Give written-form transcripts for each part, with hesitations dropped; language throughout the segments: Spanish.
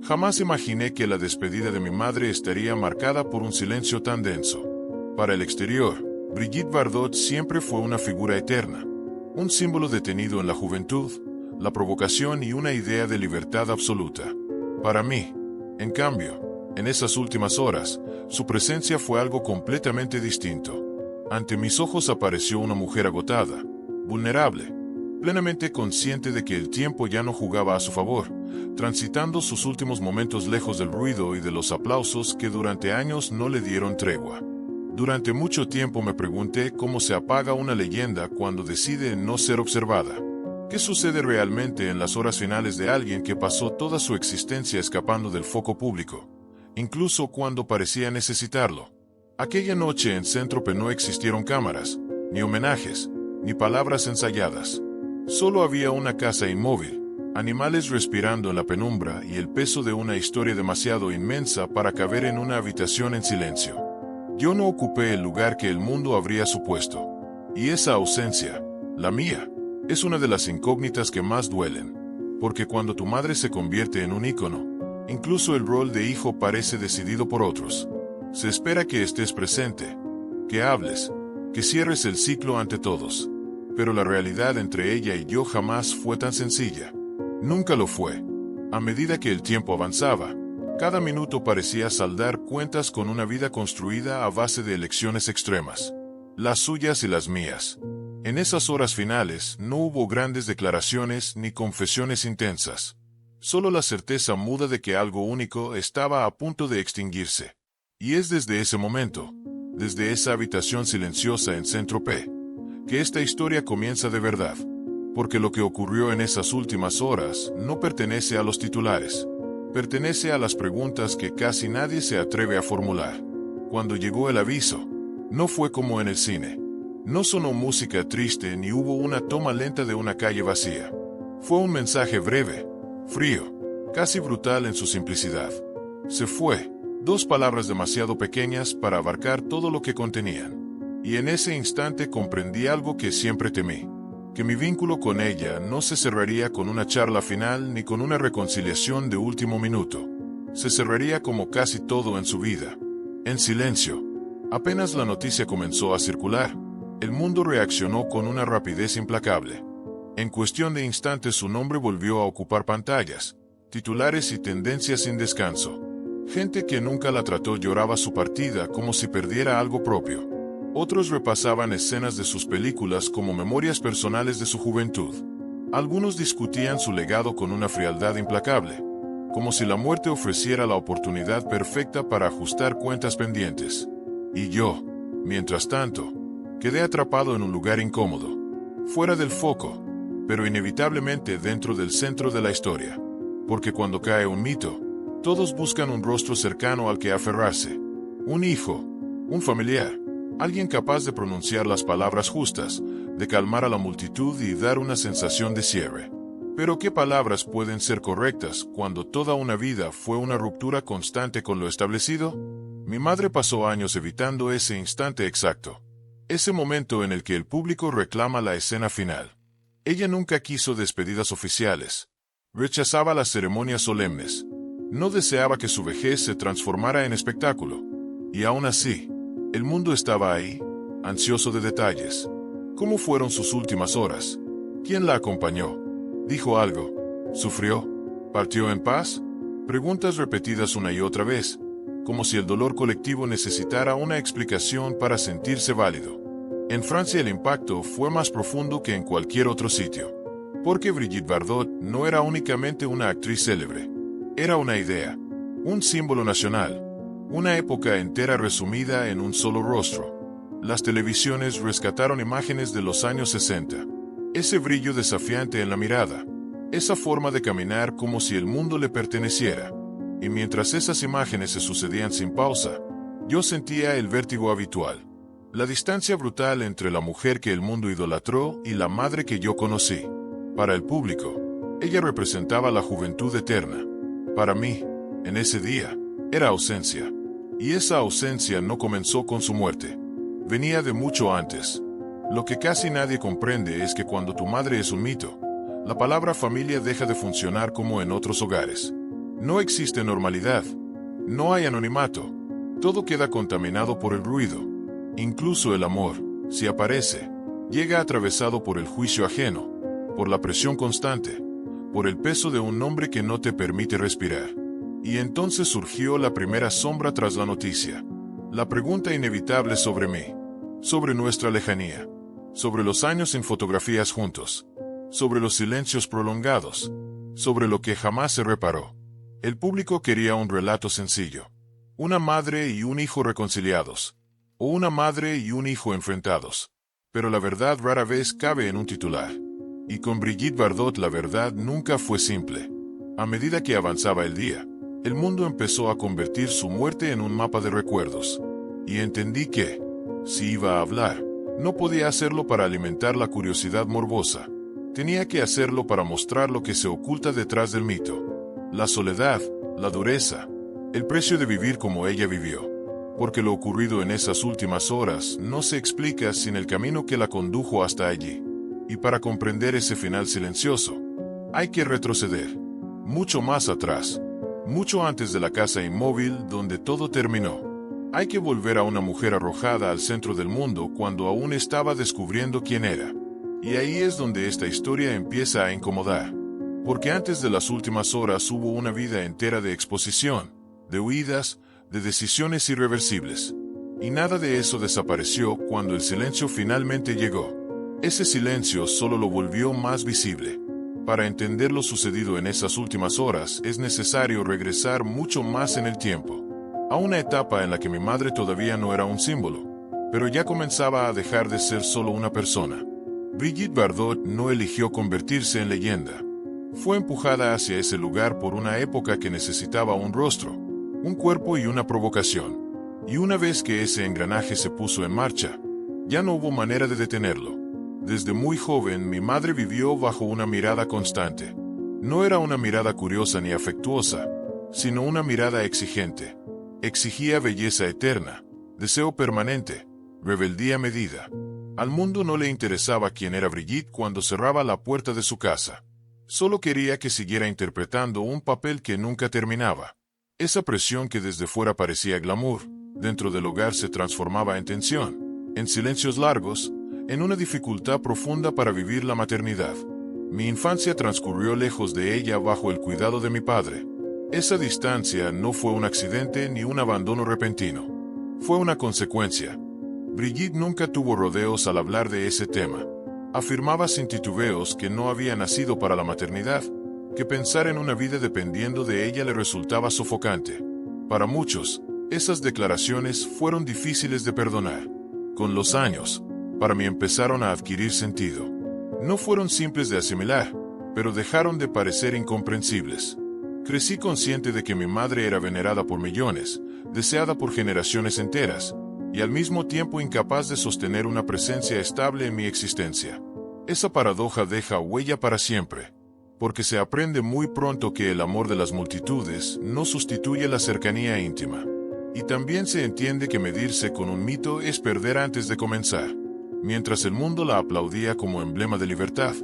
Jamás imaginé que la despedida de mi madre estaría marcada por un silencio tan denso. Para el exterior, Brigitte Bardot siempre fue una figura eterna, un símbolo detenido en la juventud, la provocación y una idea de libertad absoluta. Para mí, en cambio, en esas últimas horas, su presencia fue algo completamente distinto. Ante mis ojos apareció una mujer agotada, vulnerable, plenamente consciente de que el tiempo ya no jugaba a su favor, transitando sus últimos momentos lejos del ruido y de los aplausos que durante años no le dieron tregua. Durante mucho tiempo me pregunté cómo se apaga una leyenda cuando decide no ser observada. ¿Qué sucede realmente en las horas finales de alguien que pasó toda su existencia escapando del foco público, incluso cuando parecía necesitarlo? Aquella noche en Saint-Tropez no existieron cámaras, ni homenajes, ni palabras ensayadas. Solo había una casa inmóvil, animales respirando en la penumbra y el peso de una historia demasiado inmensa para caber en una habitación en silencio. Yo no ocupé el lugar que el mundo habría supuesto. Y esa ausencia, la mía, es una de las incógnitas que más duelen. Porque cuando tu madre se convierte en un ícono, incluso el rol de hijo parece decidido por otros. Se espera que estés presente, que hables, que cierres el ciclo ante todos. Pero la realidad entre ella y yo jamás fue tan sencilla. Nunca lo fue. A medida que el tiempo avanzaba, cada minuto parecía saldar cuentas con una vida construida a base de elecciones extremas. Las suyas y las mías. En esas horas finales no hubo grandes declaraciones ni confesiones intensas. Solo la certeza muda de que algo único estaba a punto de extinguirse. Y es desde ese momento, desde esa habitación silenciosa en Saint-Tropez, que esta historia comienza de verdad. Porque lo que ocurrió en esas últimas horas no pertenece a los titulares. Pertenece a las preguntas que casi nadie se atreve a formular. Cuando llegó el aviso, no fue como en el cine. No sonó música triste ni hubo una toma lenta de una calle vacía. Fue un mensaje breve, frío, casi brutal en su simplicidad. Se fue, 2 palabras demasiado pequeñas para abarcar todo lo que contenían. Y en ese instante comprendí algo que siempre temí. Que mi vínculo con ella no se cerraría con una charla final ni con una reconciliación de último minuto. Se cerraría como casi todo en su vida. En silencio. Apenas la noticia comenzó a circular, el mundo reaccionó con una rapidez implacable. En cuestión de instantes su nombre volvió a ocupar pantallas, titulares y tendencias sin descanso. Gente que nunca la trató lloraba su partida como si perdiera algo propio. Otros repasaban escenas de sus películas como memorias personales de su juventud. Algunos discutían su legado con una frialdad implacable, como si la muerte ofreciera la oportunidad perfecta para ajustar cuentas pendientes. Y yo, mientras tanto, quedé atrapado en un lugar incómodo, fuera del foco, pero inevitablemente dentro del centro de la historia. Porque cuando cae un mito, todos buscan un rostro cercano al que aferrarse. Un hijo, un familiar. Alguien capaz de pronunciar las palabras justas, de calmar a la multitud y dar una sensación de cierre. Pero ¿qué palabras pueden ser correctas cuando toda una vida fue una ruptura constante con lo establecido? Mi madre pasó años evitando ese instante exacto. Ese momento en el que el público reclama la escena final. Ella nunca quiso despedidas oficiales. Rechazaba las ceremonias solemnes. No deseaba que su vejez se transformara en espectáculo. Y aún así, el mundo estaba ahí, ansioso de detalles. ¿Cómo fueron sus últimas horas? ¿Quién la acompañó? ¿Dijo algo? ¿Sufrió? ¿Partió en paz? Preguntas repetidas una y otra vez, como si el dolor colectivo necesitara una explicación para sentirse válido. En Francia el impacto fue más profundo que en cualquier otro sitio. Porque Brigitte Bardot no era únicamente una actriz célebre. Era una idea, un símbolo nacional. Una época entera resumida en un solo rostro. Las televisiones rescataron imágenes de los años 60. Ese brillo desafiante en la mirada. Esa forma de caminar como si el mundo le perteneciera. Y mientras esas imágenes se sucedían sin pausa, yo sentía el vértigo habitual. La distancia brutal entre la mujer que el mundo idolatró y la madre que yo conocí. Para el público, ella representaba la juventud eterna. Para mí, en ese día, era ausencia. Y esa ausencia no comenzó con su muerte. Venía de mucho antes. Lo que casi nadie comprende es que cuando tu madre es un mito, la palabra familia deja de funcionar como en otros hogares. No existe normalidad. No hay anonimato. Todo queda contaminado por el ruido. Incluso el amor, si aparece, llega atravesado por el juicio ajeno, por la presión constante, por el peso de un nombre que no te permite respirar. Y entonces surgió la primera sombra tras la noticia. La pregunta inevitable sobre mí, sobre nuestra lejanía, sobre los años sin fotografías juntos, sobre los silencios prolongados, sobre lo que jamás se reparó. El público quería un relato sencillo. Una madre y un hijo reconciliados, o una madre y un hijo enfrentados. Pero la verdad rara vez cabe en un titular. Y con Brigitte Bardot la verdad nunca fue simple. A medida que avanzaba el día, el mundo empezó a convertir su muerte en un mapa de recuerdos. Y entendí que, si iba a hablar, no podía hacerlo para alimentar la curiosidad morbosa. Tenía que hacerlo para mostrar lo que se oculta detrás del mito. La soledad, la dureza, el precio de vivir como ella vivió. Porque lo ocurrido en esas últimas horas no se explica sin el camino que la condujo hasta allí. Y para comprender ese final silencioso, hay que retroceder, mucho más atrás, mucho antes de la casa inmóvil donde todo terminó. Hay que volver a una mujer arrojada al centro del mundo cuando aún estaba descubriendo quién era. Y ahí es donde esta historia empieza a incomodar. Porque antes de las últimas horas hubo una vida entera de exposición, de huidas, de decisiones irreversibles. Y nada de eso desapareció cuando el silencio finalmente llegó. Ese silencio solo lo volvió más visible. Para entender lo sucedido en esas últimas horas es necesario regresar mucho más en el tiempo. A una etapa en la que mi madre todavía no era un símbolo, pero ya comenzaba a dejar de ser solo una persona. Brigitte Bardot no eligió convertirse en leyenda. Fue empujada hacia ese lugar por una época que necesitaba un rostro, un cuerpo y una provocación. Y una vez que ese engranaje se puso en marcha, ya no hubo manera de detenerlo. Desde muy joven mi madre vivió bajo una mirada constante. No era una mirada curiosa ni afectuosa, sino una mirada exigente. Exigía belleza eterna, deseo permanente, rebeldía medida. Al mundo no le interesaba quién era Brigitte cuando cerraba la puerta de su casa. Solo quería que siguiera interpretando un papel que nunca terminaba. Esa presión que desde fuera parecía glamour, dentro del hogar se transformaba en tensión, en silencios largos, en una dificultad profunda para vivir la maternidad. Mi infancia transcurrió lejos de ella bajo el cuidado de mi padre. Esa distancia no fue un accidente ni un abandono repentino. Fue una consecuencia. Brigitte nunca tuvo rodeos al hablar de ese tema. Afirmaba sin titubeos que no había nacido para la maternidad, que pensar en una vida dependiendo de ella le resultaba sofocante. Para muchos, esas declaraciones fueron difíciles de perdonar. Con los años, para mí empezaron a adquirir sentido. No fueron simples de asimilar, pero dejaron de parecer incomprensibles. Crecí consciente de que mi madre era venerada por millones, deseada por generaciones enteras, y al mismo tiempo incapaz de sostener una presencia estable en mi existencia. Esa paradoja deja huella para siempre, porque se aprende muy pronto que el amor de las multitudes no sustituye la cercanía íntima. Y también se entiende que medirse con un mito es perder antes de comenzar. Mientras el mundo la aplaudía como emblema de libertad,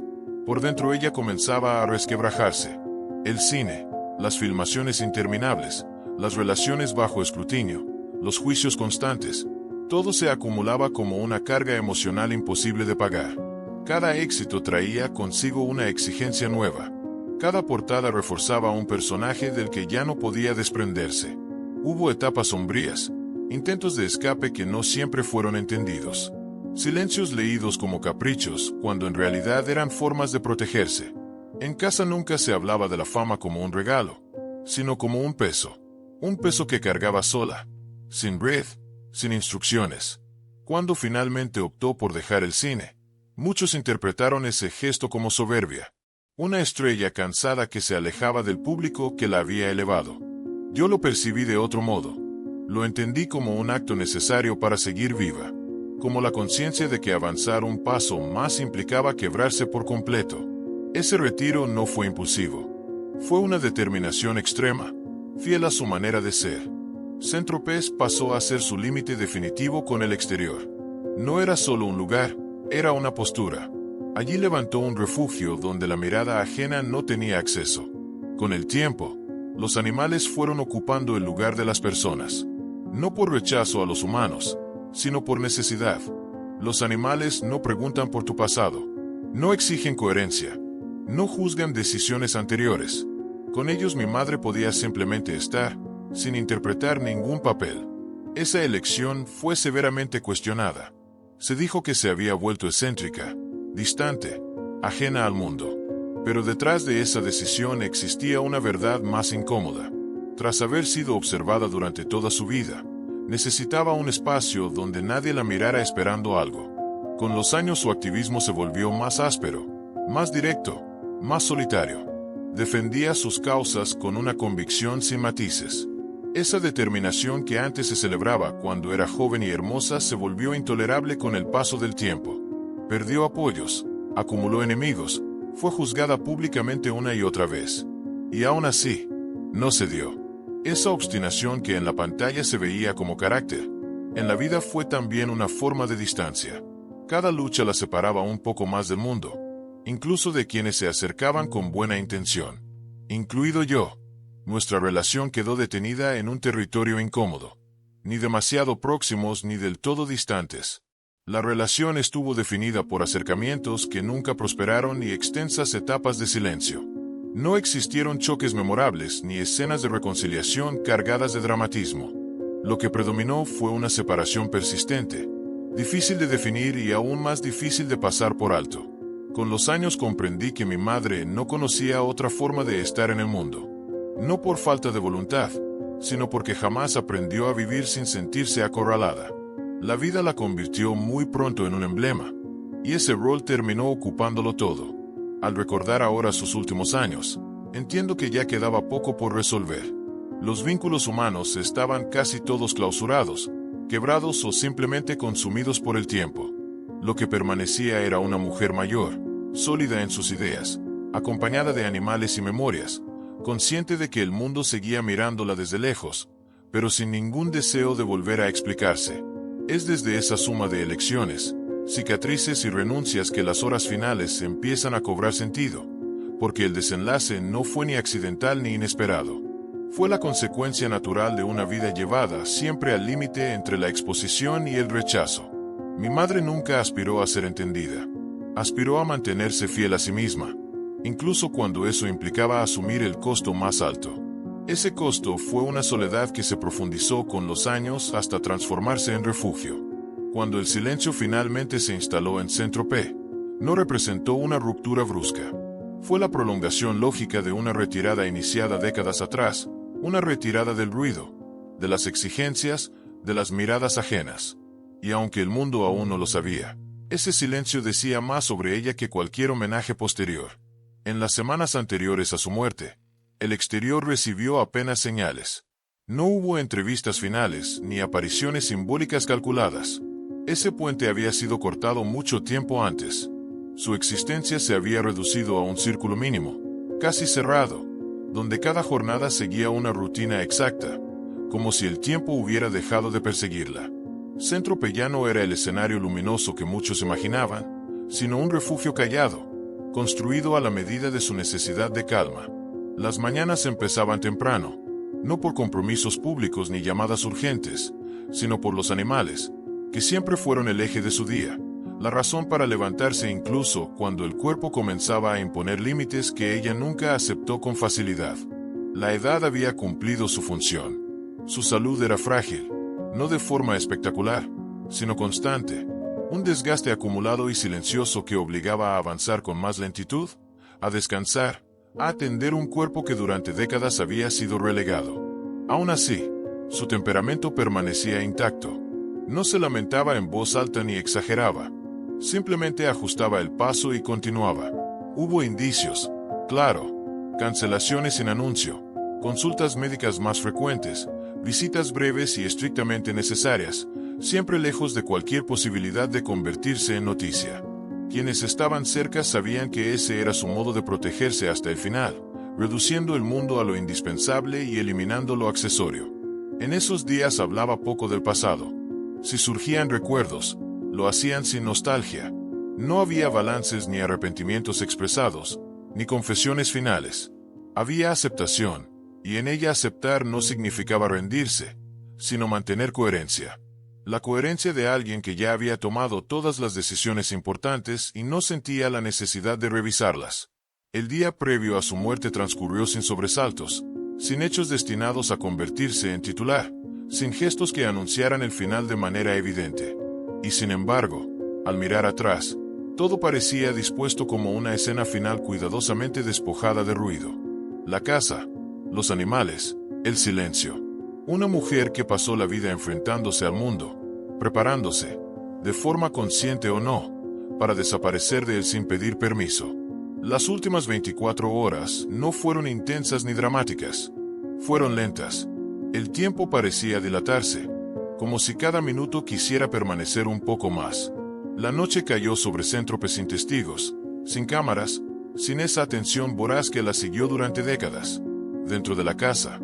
por dentro ella comenzaba a resquebrajarse. El cine, las filmaciones interminables, las relaciones bajo escrutinio, los juicios constantes, todo se acumulaba como una carga emocional imposible de pagar. Cada éxito traía consigo una exigencia nueva. Cada portada reforzaba un personaje del que ya no podía desprenderse. Hubo etapas sombrías, intentos de escape que no siempre fueron entendidos. Silencios leídos como caprichos, cuando en realidad eran formas de protegerse. En casa nunca se hablaba de la fama como un regalo, sino como un peso que cargaba sola, sin red, sin instrucciones. Cuando finalmente optó por dejar el cine, muchos interpretaron ese gesto como soberbia, una estrella cansada que se alejaba del público que la había elevado. Yo lo percibí de otro modo. Lo entendí como un acto necesario para seguir viva, como la conciencia de que avanzar un paso más implicaba quebrarse por completo. Ese retiro no fue impulsivo. Fue una determinación extrema, fiel a su manera de ser. Saint-Tropez pasó a ser su límite definitivo con el exterior. No era solo un lugar, era una postura. Allí levantó un refugio donde la mirada ajena no tenía acceso. Con el tiempo, Los animales fueron ocupando el lugar de las personas. No por rechazo a los humanos, sino por necesidad. Los animales no preguntan por tu pasado. No exigen coherencia. No juzgan decisiones anteriores. Con ellos mi madre podía simplemente estar, sin interpretar ningún papel. Esa elección fue severamente cuestionada. Se dijo que se había vuelto excéntrica, distante, ajena al mundo. Pero detrás de esa decisión existía una verdad más incómoda. Tras haber sido observada durante toda su vida, necesitaba un espacio donde nadie la mirara esperando algo. Con los años su activismo se volvió más áspero, más directo, más solitario. Defendía sus causas con una convicción sin matices. Esa determinación que antes se celebraba cuando era joven y hermosa se volvió intolerable con el paso del tiempo. Perdió apoyos, acumuló enemigos, fue juzgada públicamente una y otra vez. Y aún así, no cedió. Esa obstinación que en la pantalla se veía como carácter, en la vida fue también una forma de distancia. Cada lucha la separaba un poco más del mundo, incluso de quienes se acercaban con buena intención, incluido yo. Nuestra relación quedó detenida en un territorio incómodo, ni demasiado próximos ni del todo distantes. La relación estuvo definida por acercamientos que nunca prosperaron y extensas etapas de silencio. No existieron choques memorables ni escenas de reconciliación cargadas de dramatismo. Lo que predominó fue una separación persistente, difícil de definir y aún más difícil de pasar por alto. Con los años comprendí que mi madre no conocía otra forma de estar en el mundo. No por falta de voluntad, sino porque jamás aprendió a vivir sin sentirse acorralada. La vida la convirtió muy pronto en un emblema, y ese rol terminó ocupándolo todo. Al recordar ahora sus últimos años, entiendo que ya quedaba poco por resolver. Los vínculos humanos estaban casi todos clausurados, quebrados o simplemente consumidos por el tiempo. Lo que permanecía era una mujer mayor, sólida en sus ideas, acompañada de animales y memorias, consciente de que el mundo seguía mirándola desde lejos, pero sin ningún deseo de volver a explicarse. Es desde esa suma de elecciones, cicatrices y renuncias que las horas finales empiezan a cobrar sentido, porque el desenlace no fue ni accidental ni inesperado. Fue la consecuencia natural de una vida llevada siempre al límite entre la exposición y el rechazo. Mi madre nunca aspiró a ser entendida. Aspiró a mantenerse fiel a sí misma, incluso cuando eso implicaba asumir el costo más alto. Ese costo fue una soledad que se profundizó con los años hasta transformarse en refugio. Cuando el silencio finalmente se instaló en Saint-Tropez, no representó una ruptura brusca. Fue la prolongación lógica de una retirada iniciada décadas atrás, una retirada del ruido, de las exigencias, de las miradas ajenas. Y aunque el mundo aún no lo sabía, ese silencio decía más sobre ella que cualquier homenaje posterior. En las semanas anteriores a su muerte, el exterior recibió apenas señales. No hubo entrevistas finales ni apariciones simbólicas calculadas. Ese puente había sido cortado mucho tiempo antes. Su existencia se había reducido a un círculo mínimo, casi cerrado, donde cada jornada seguía una rutina exacta, como si el tiempo hubiera dejado de perseguirla. Saint-Tropez ya no era el escenario luminoso que muchos imaginaban, sino un refugio callado, construido a la medida de su necesidad de calma. Las mañanas empezaban temprano, no por compromisos públicos ni llamadas urgentes, sino por los animales, que siempre fueron el eje de su día, la razón para levantarse incluso cuando el cuerpo comenzaba a imponer límites que ella nunca aceptó con facilidad. La edad había cumplido su función. Su salud era frágil, no de forma espectacular, sino constante, un desgaste acumulado y silencioso que obligaba a avanzar con más lentitud, a descansar, a atender un cuerpo que durante décadas había sido relegado. Aún así, su temperamento permanecía intacto. No se lamentaba en voz alta ni exageraba. Simplemente ajustaba el paso y continuaba. Hubo indicios, claro, cancelaciones sin anuncio, consultas médicas más frecuentes, visitas breves y estrictamente necesarias, siempre lejos de cualquier posibilidad de convertirse en noticia. Quienes estaban cerca sabían que ese era su modo de protegerse hasta el final, reduciendo el mundo a lo indispensable y eliminando lo accesorio. En esos días hablaba poco del pasado. Si surgían recuerdos, lo hacían sin nostalgia. No había balances ni arrepentimientos expresados, ni confesiones finales. Había aceptación, y en ella aceptar no significaba rendirse, sino mantener coherencia. La coherencia de alguien que ya había tomado todas las decisiones importantes y no sentía la necesidad de revisarlas. El día previo a su muerte transcurrió sin sobresaltos, sin hechos destinados a convertirse en titular, sin gestos que anunciaran el final de manera evidente. Y sin embargo, al mirar atrás, todo parecía dispuesto como una escena final cuidadosamente despojada de ruido. La casa, los animales, el silencio. Una mujer que pasó la vida enfrentándose al mundo, preparándose, de forma consciente o no, para desaparecer de él sin pedir permiso. Las últimas 24 horas no fueron intensas ni dramáticas. Fueron lentas. El tiempo parecía dilatarse, como si cada minuto quisiera permanecer un poco más. La noche cayó sobre Saint-Tropez sin testigos, sin cámaras, sin esa atención voraz que la siguió durante décadas. Dentro de la casa,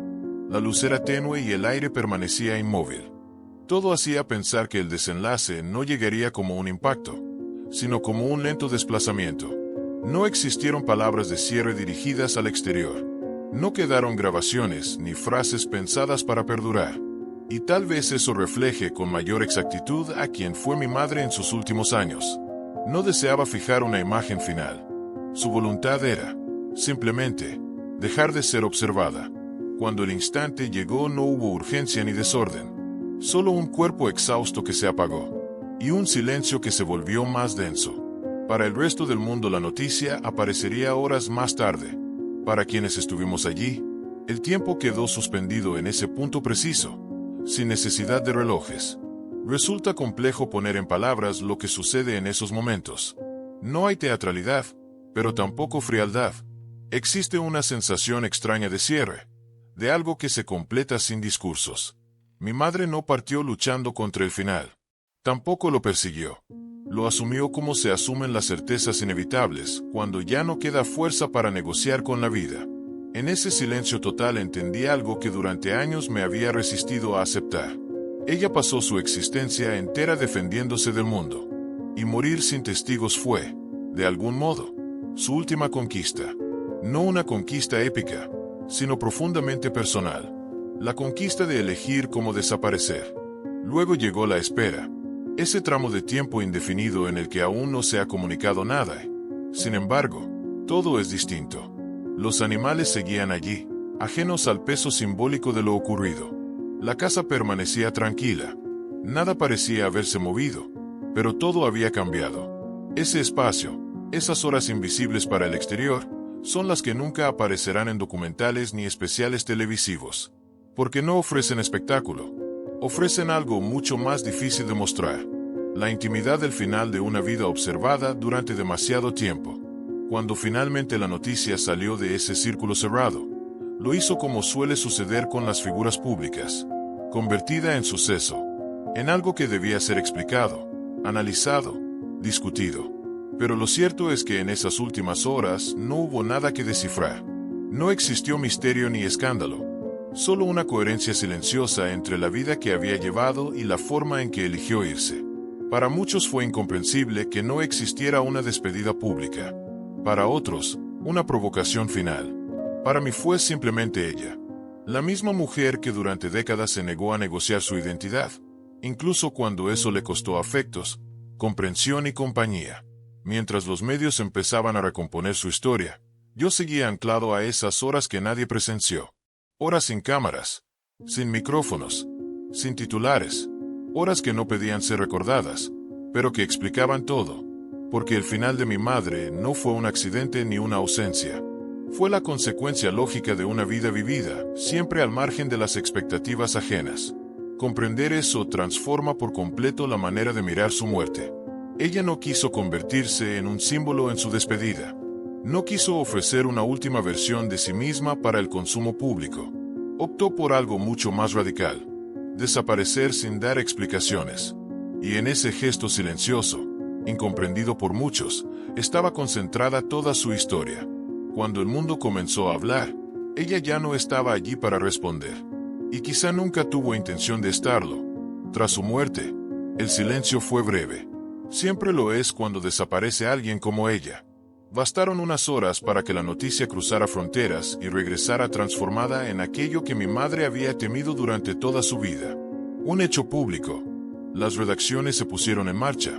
la luz era tenue y el aire permanecía inmóvil. Todo hacía pensar que el desenlace no llegaría como un impacto, sino como un lento desplazamiento. No existieron palabras de cierre dirigidas al exterior. No quedaron grabaciones ni frases pensadas para perdurar. Y tal vez eso refleje con mayor exactitud a quien fue mi madre en sus últimos años. No deseaba fijar una imagen final. Su voluntad era, simplemente, dejar de ser observada. Cuando el instante llegó no hubo urgencia ni desorden. Solo un cuerpo exhausto que se apagó. Y un silencio que se volvió más denso. Para el resto del mundo la noticia aparecería horas más tarde. Para quienes estuvimos allí, el tiempo quedó suspendido en ese punto preciso, sin necesidad de relojes. Resulta complejo poner en palabras lo que sucede en esos momentos. No hay teatralidad, pero tampoco frialdad. Existe una sensación extraña de cierre, de algo que se completa sin discursos. Mi madre no partió luchando contra el final. Tampoco lo persiguió. Lo asumió como se asumen las certezas inevitables, cuando ya no queda fuerza para negociar con la vida. En ese silencio total entendí algo que durante años me había resistido a aceptar. Ella pasó su existencia entera defendiéndose del mundo. Y morir sin testigos fue, de algún modo, su última conquista. No una conquista épica, sino profundamente personal. La conquista de elegir cómo desaparecer. Luego llegó la espera. Ese tramo de tiempo indefinido en el que aún no se ha comunicado nada. Sin embargo, todo es distinto. Los animales seguían allí, ajenos al peso simbólico de lo ocurrido. La casa permanecía tranquila. Nada parecía haberse movido, pero todo había cambiado. Ese espacio, esas horas invisibles para el exterior, son las que nunca aparecerán en documentales ni especiales televisivos. Porque no ofrecen espectáculo. Ofrecen algo mucho más difícil de mostrar. La intimidad del final de una vida observada durante demasiado tiempo. Cuando finalmente la noticia salió de ese círculo cerrado, lo hizo como suele suceder con las figuras públicas, convertida en suceso, en algo que debía ser explicado, analizado, discutido. Pero lo cierto es que en esas últimas horas no hubo nada que descifrar. No existió misterio ni escándalo. Solo una coherencia silenciosa entre la vida que había llevado y la forma en que eligió irse. Para muchos fue incomprensible que no existiera una despedida pública. Para otros, una provocación final. Para mí fue simplemente ella. La misma mujer que durante décadas se negó a negociar su identidad, incluso cuando eso le costó afectos, comprensión y compañía. Mientras los medios empezaban a recomponer su historia, yo seguía anclado a esas horas que nadie presenció. Horas sin cámaras, sin micrófonos, sin titulares, horas que no pedían ser recordadas, pero que explicaban todo, porque el final de mi madre no fue un accidente ni una ausencia. Fue la consecuencia lógica de una vida vivida, siempre al margen de las expectativas ajenas. Comprender eso transforma por completo la manera de mirar su muerte. Ella no quiso convertirse en un símbolo en su despedida. No quiso ofrecer una última versión de sí misma para el consumo público. Optó por algo mucho más radical: desaparecer sin dar explicaciones. Y en ese gesto silencioso, incomprendido por muchos, estaba concentrada toda su historia. Cuando el mundo comenzó a hablar, ella ya no estaba allí para responder. Y quizá nunca tuvo intención de estarlo. Tras su muerte, el silencio fue breve. Siempre lo es cuando desaparece alguien como ella. Bastaron unas horas para que la noticia cruzara fronteras y regresara transformada en aquello que mi madre había temido durante toda su vida. Un hecho público. Las redacciones se pusieron en marcha.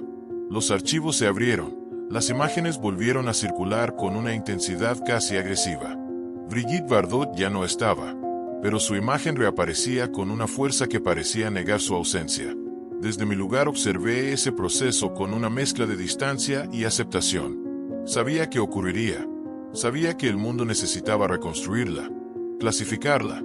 Los archivos se abrieron. Las imágenes volvieron a circular con una intensidad casi agresiva. Brigitte Bardot ya no estaba, pero su imagen reaparecía con una fuerza que parecía negar su ausencia. Desde mi lugar observé ese proceso con una mezcla de distancia y aceptación. Sabía que ocurriría. Sabía que el mundo necesitaba reconstruirla, clasificarla,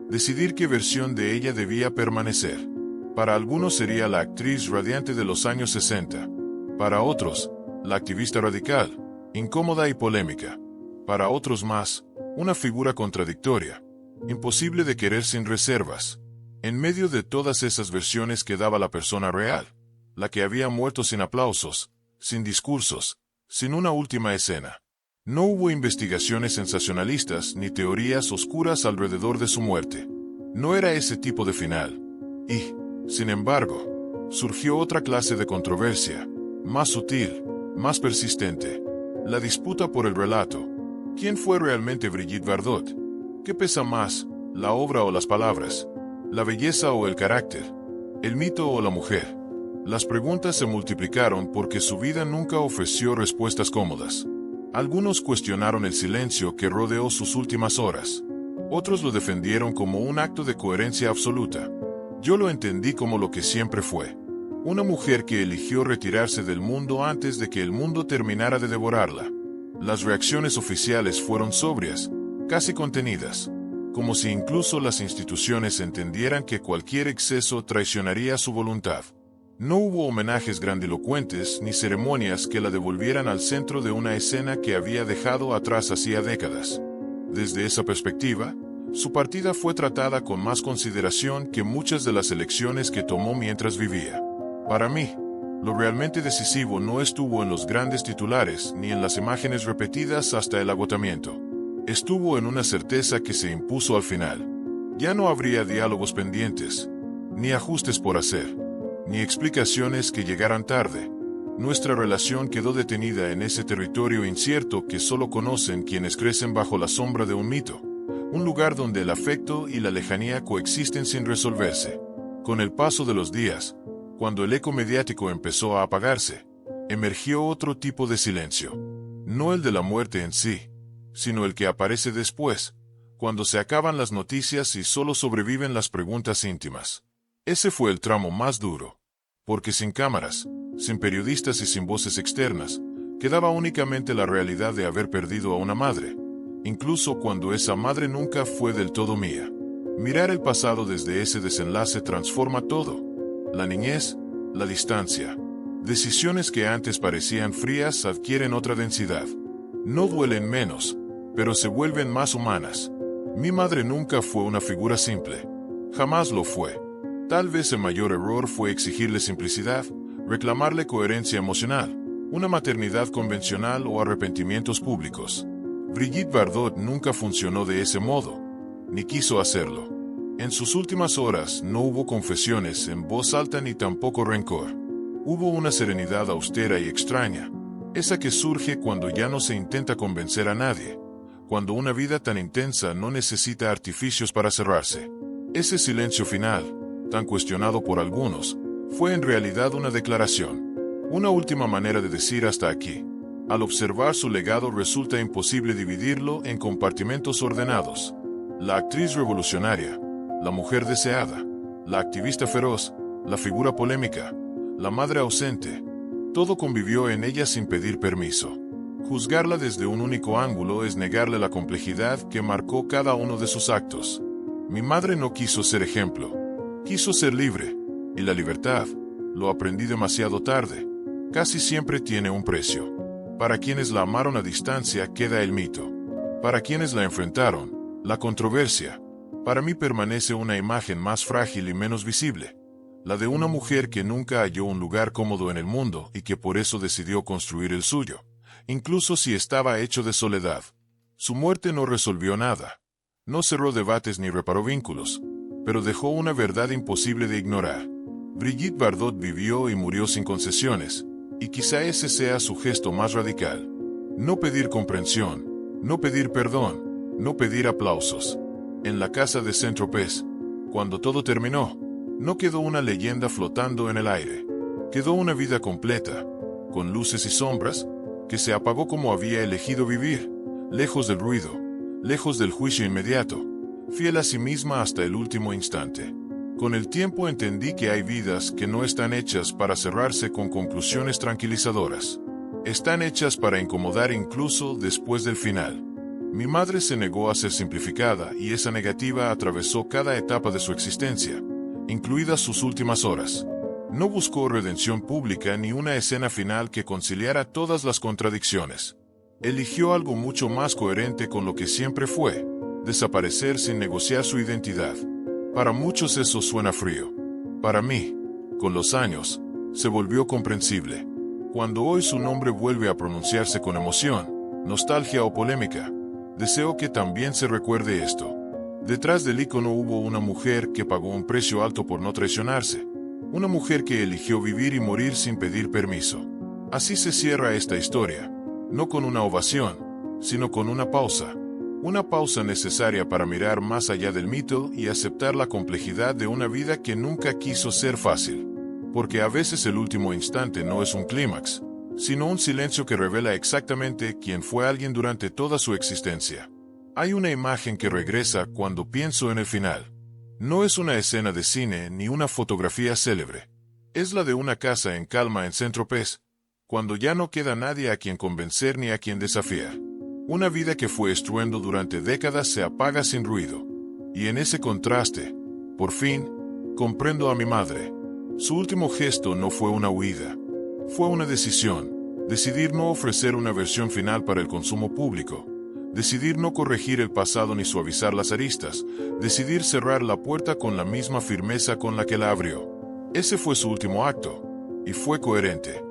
decidir qué versión de ella debía permanecer. Para algunos sería la actriz radiante de los años 60. Para otros, la activista radical, incómoda y polémica. Para otros más, una figura contradictoria, imposible de querer sin reservas. En medio de todas esas versiones quedaba la persona real, la que había muerto sin aplausos, sin discursos, sin una última escena. No hubo investigaciones sensacionalistas ni teorías oscuras alrededor de su muerte. No era ese tipo de final. Y, sin embargo, surgió otra clase de controversia, más sutil, más persistente. La disputa por el relato. ¿Quién fue realmente Brigitte Bardot? ¿Qué pesa más, la obra o las palabras? ¿La belleza o el carácter? ¿El mito o la mujer? Las preguntas se multiplicaron porque su vida nunca ofreció respuestas cómodas. Algunos cuestionaron el silencio que rodeó sus últimas horas. Otros lo defendieron como un acto de coherencia absoluta. Yo lo entendí como lo que siempre fue. Una mujer que eligió retirarse del mundo antes de que el mundo terminara de devorarla. Las reacciones oficiales fueron sobrias, casi contenidas, como si incluso las instituciones entendieran que cualquier exceso traicionaría su voluntad. No hubo homenajes grandilocuentes ni ceremonias que la devolvieran al centro de una escena que había dejado atrás hacía décadas. Desde esa perspectiva, su partida fue tratada con más consideración que muchas de las elecciones que tomó mientras vivía. Para mí, lo realmente decisivo no estuvo en los grandes titulares ni en las imágenes repetidas hasta el agotamiento. Estuvo en una certeza que se impuso al final. Ya no habría diálogos pendientes, ni ajustes por hacer, ni explicaciones que llegaran tarde. Nuestra relación quedó detenida en ese territorio incierto que solo conocen quienes crecen bajo la sombra de un mito, un lugar donde el afecto y la lejanía coexisten sin resolverse. Con el paso de los días, cuando el eco mediático empezó a apagarse, emergió otro tipo de silencio. No el de la muerte en sí, sino el que aparece después, cuando se acaban las noticias y solo sobreviven las preguntas íntimas. Ese fue el tramo más duro, porque sin cámaras, sin periodistas y sin voces externas, quedaba únicamente la realidad de haber perdido a una madre, incluso cuando esa madre nunca fue del todo mía. Mirar el pasado desde ese desenlace transforma todo. La niñez, la distancia. Decisiones que antes parecían frías adquieren otra densidad. No duelen menos, pero se vuelven más humanas. Mi madre nunca fue una figura simple. Jamás lo fue. Tal vez el mayor error fue exigirle simplicidad, reclamarle coherencia emocional, una maternidad convencional o arrepentimientos públicos. Brigitte Bardot nunca funcionó de ese modo, ni quiso hacerlo. En sus últimas horas no hubo confesiones en voz alta ni tampoco rencor. Hubo una serenidad austera y extraña, esa que surge cuando ya no se intenta convencer a nadie, cuando una vida tan intensa no necesita artificios para cerrarse. Ese silencio final, tan cuestionado por algunos, fue en realidad una declaración, una última manera de decir hasta aquí. Al observar su legado resulta imposible dividirlo en compartimentos ordenados. La actriz revolucionaria, la mujer deseada, la activista feroz, la figura polémica, la madre ausente, todo convivió en ella sin pedir permiso. Juzgarla desde un único ángulo es negarle la complejidad que marcó cada uno de sus actos. Mi madre no quiso ser ejemplo, quiso ser libre, y la libertad, lo aprendí demasiado tarde, casi siempre tiene un precio. Para quienes la amaron a distancia queda el mito. Para quienes la enfrentaron, la controversia. Para mí permanece una imagen más frágil y menos visible, la de una mujer que nunca halló un lugar cómodo en el mundo y que por eso decidió construir el suyo, incluso si estaba hecho de soledad. Su muerte no resolvió nada, no cerró debates ni reparó vínculos, pero dejó una verdad imposible de ignorar. Brigitte Bardot vivió y murió sin concesiones, y quizá ese sea su gesto más radical. No pedir comprensión, no pedir perdón, no pedir aplausos. En la casa de Saint-Tropez, cuando todo terminó, no quedó una leyenda flotando en el aire. Quedó una vida completa, con luces y sombras, que se apagó como había elegido vivir, lejos del ruido, lejos del juicio inmediato, fiel a sí misma hasta el último instante. Con el tiempo entendí que hay vidas que no están hechas para cerrarse con conclusiones tranquilizadoras. Están hechas para incomodar incluso después del final. Mi madre se negó a ser simplificada y esa negativa atravesó cada etapa de su existencia, incluidas sus últimas horas. No buscó redención pública ni una escena final que conciliara todas las contradicciones. Eligió algo mucho más coherente con lo que siempre fue: desaparecer sin negociar su identidad. Para muchos eso suena frío. Para mí, con los años, se volvió comprensible. Cuando hoy su nombre vuelve a pronunciarse con emoción, nostalgia o polémica, deseo que también se recuerde esto. Detrás del ícono hubo una mujer que pagó un precio alto por no traicionarse. Una mujer que eligió vivir y morir sin pedir permiso. Así se cierra esta historia, no con una ovación, sino con una pausa. Una pausa necesaria para mirar más allá del mito y aceptar la complejidad de una vida que nunca quiso ser fácil. Porque a veces el último instante no es un clímax, sino un silencio que revela exactamente quién fue alguien durante toda su existencia. Hay una imagen que regresa cuando pienso en el final. No es una escena de cine ni una fotografía célebre. Es la de una casa en calma en Saint-Tropez, cuando ya no queda nadie a quien convencer ni a quien desafiar. Una vida que fue estruendo durante décadas se apaga sin ruido. Y en ese contraste, por fin, comprendo a mi madre. Su último gesto no fue una huida. Fue una decisión. Decidir no ofrecer una versión final para el consumo público. Decidir no corregir el pasado ni suavizar las aristas. Decidir cerrar la puerta con la misma firmeza con la que la abrió. Ese fue su último acto. Y fue coherente.